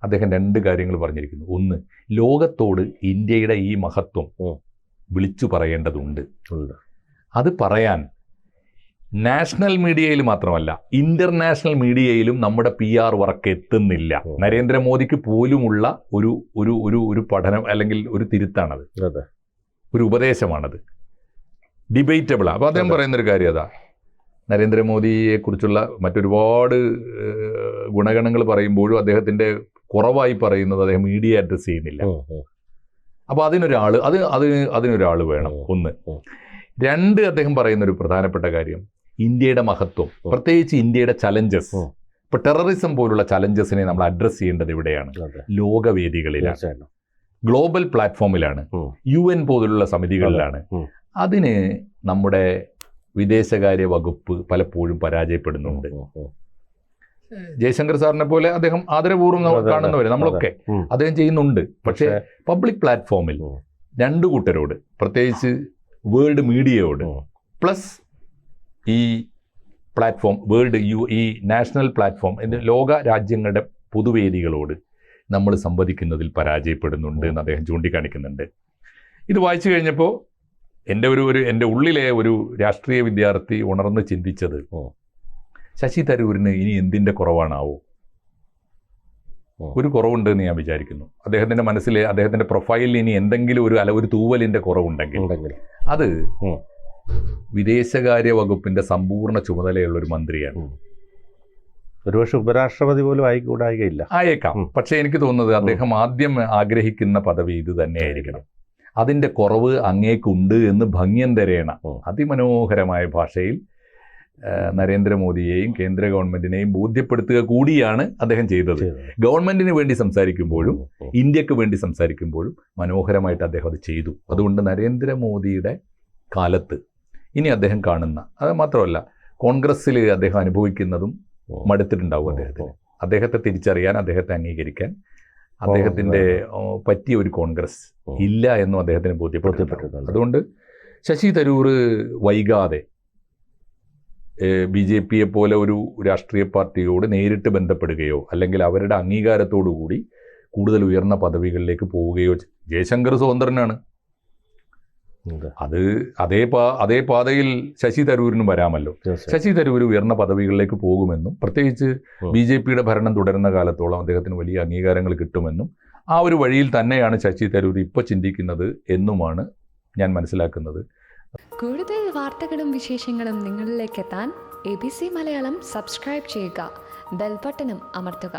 അദ്ദേഹം 2 കാര്യങ്ങൾ പറഞ്ഞിരിക്കുന്നു. ഒന്ന്, ലോകത്തോട് ഇന്ത്യയുടെ ഈ മഹത്വം വിളിച്ചു പറയേണ്ടതുണ്ട്. അത് പറയാൻ നാഷണൽ മീഡിയയിൽ മാത്രമല്ല ഇന്റർനാഷണൽ മീഡിയയിലും നമ്മുടെ PR വർക്ക് എത്തുന്നില്ല. നരേന്ദ്രമോദിക്ക് പോലുമുള്ള ഒരു ഒരു ഒരു ഒരു പഠനം അല്ലെങ്കിൽ ഒരു തിരുത്താണത്, ഒരു ഉപദേശമാണത്, ഡിബേറ്റബിളാണ്. അപ്പോൾ അദ്ദേഹം പറയുന്നൊരു കാര്യം അതാ, നരേന്ദ്രമോദിയെക്കുറിച്ചുള്ള മറ്റൊരുപാട് ഗുണഗണങ്ങൾ പറയുമ്പോഴും അദ്ദേഹത്തിൻ്റെ കുറവായി പറയുന്നത് അദ്ദേഹം മീഡിയ അഡ്രസ്സ് ചെയ്യുന്നില്ല. അപ്പോൾ അതിനൊരാൾ വേണം. ഒന്ന്. 2, അദ്ദേഹം പറയുന്നൊരു പ്രധാനപ്പെട്ട കാര്യം ഇന്ത്യയുടെ മഹത്വം, പ്രത്യേകിച്ച് ഇന്ത്യയുടെ ചലഞ്ചസ്. ഇപ്പോൾ ടെററിസം പോലുള്ള ചലഞ്ചസിനെ നമ്മൾ അഡ്രസ്സ് ചെയ്യേണ്ടത് എവിടെയാണ്? ലോകവേദികളിലാണ്, ഗ്ലോബൽ പ്ലാറ്റ്ഫോമിലാണ്, UN പോലുള്ള സമിതികളിലാണ്. അതിന് നമ്മുടെ വിദേശകാര്യ വകുപ്പ് പലപ്പോഴും പരാജയപ്പെടുന്നുണ്ട്. ജയശങ്കർ സാറിനെ പോലെ അദ്ദേഹം ആദരപൂർവ്വം കാണുന്നവരെ നമ്മളൊക്കെ അദ്ദേഹം ചെയ്യുന്നുണ്ട്. പക്ഷേ പബ്ലിക് പ്ലാറ്റ്ഫോമിൽ 2 കൂട്ടരോട്, പ്രത്യേകിച്ച് വേൾഡ് മീഡിയയോട് പ്ലസ് ഈ പ്ലാറ്റ്ഫോം ഈ നാഷണൽ പ്ലാറ്റ്ഫോം ലോക രാജ്യങ്ങളുടെ പൊതുവേദികളോട് നമ്മൾ സംവദിക്കുന്നതിൽ പരാജയപ്പെടുന്നുണ്ട് എന്ന് അദ്ദേഹം ചൂണ്ടിക്കാണിക്കുന്നുണ്ട്. ഇത് വായിച്ചു കഴിഞ്ഞപ്പോൾ എൻ്റെ ഉള്ളിലെ ഒരു രാഷ്ട്രീയ വിദ്യാർത്ഥി ഉണർന്ന് ചിന്തിച്ചത്, ശശി തരൂരിന് ഇനി എന്തിൻ്റെ കുറവാണാവോ? ഒരു കുറവുണ്ടെന്ന് ഞാൻ വിചാരിക്കുന്നു. അദ്ദേഹത്തിൻ്റെ മനസ്സിൽ, അദ്ദേഹത്തിൻ്റെ പ്രൊഫൈലിൽ ഇനി എന്തെങ്കിലും ഒരു തൂവലിൻ്റെ കുറവുണ്ടെങ്കിൽ അത് വിദേശകാര്യ വകുപ്പിൻ്റെ സമ്പൂർണ്ണ ചുമതലയുള്ളൊരു മന്ത്രിയാണ്. ഒരുപക്ഷെ ഉപരാഷ്ട്രപതി പോലും ആയേക്കാം. പക്ഷേ എനിക്ക് തോന്നുന്നത് അദ്ദേഹം ആദ്യം ആഗ്രഹിക്കുന്ന പദവി ഇത് തന്നെയായിരിക്കണം. അതിൻ്റെ കുറവ് അങ്ങേക്കുണ്ട് എന്ന് ഭംഗ്യന്തരേണ അതിമനോഹരമായ ഭാഷയിൽ നരേന്ദ്രമോദിയെയും കേന്ദ്ര ഗവൺമെൻറ്റിനെയും ബോധ്യപ്പെടുത്തുക കൂടിയാണ് അദ്ദേഹം ചെയ്തത്. ഗവൺമെൻറ്റിന് വേണ്ടി സംസാരിക്കുമ്പോഴും ഇന്ത്യക്ക് വേണ്ടി സംസാരിക്കുമ്പോഴും മനോഹരമായിട്ട് അദ്ദേഹം അത് ചെയ്തു. അതുകൊണ്ട് നരേന്ദ്രമോദിയുടെ കാലത്ത് ഇനി അദ്ദേഹം കാണുന്ന, അത് മാത്രമല്ല കോൺഗ്രസ്സിൽ അദ്ദേഹം അനുഭവിക്കുന്നതും മടുത്തിട്ടുണ്ടാവും. അദ്ദേഹത്തെ തിരിച്ചറിയാൻ, അദ്ദേഹത്തെ അംഗീകരിക്കാൻ, അദ്ദേഹത്തിൻ്റെ പറ്റിയ ഒരു കോൺഗ്രസ് ഇല്ല എന്നും അദ്ദേഹത്തിന് ബോധ്യപ്പെട്ടിട്ടുണ്ട്. അതുകൊണ്ട് ശശി തരൂർ വൈകാതെ BJP പോലെ ഒരു രാഷ്ട്രീയ പാർട്ടിയോട് നേരിട്ട് ബന്ധപ്പെടുകയോ അല്ലെങ്കിൽ അവരുടെ അംഗീകാരത്തോടു കൂടി കൂടുതൽ ഉയർന്ന പദവികളിലേക്ക് പോവുകയോ, ജയശങ്കർ സ്വതന്ത്രനാണ്, അതേ പാതയിൽ ശശി തരൂരിനും വരാമല്ലോ. ശശി തരൂർ ഉയർന്ന പദവികളിലേക്ക് പോകുമെന്നും പ്രത്യേകിച്ച് BJPയുടെ ഭരണം തുടരുന്ന കാലത്തോളം അദ്ദേഹത്തിന് വലിയ അംഗീകാരങ്ങൾ കിട്ടുമെന്നും ആ ഒരു വഴിയിൽ തന്നെയാണ് ശശി തരൂർ ഇപ്പോൾ ചിന്തിക്കുന്നത് എന്നുമാണ് ഞാൻ മനസ്സിലാക്കുന്നത്. കൂടുതൽ വാർത്തകളും വിശേഷങ്ങളും നിങ്ങളിലേക്ക് എത്താൻ ABC മലയാളം സബ്സ്ക്രൈബ് ചെയ്യുക, ബെൽ ബട്ടണും അമർത്തുക.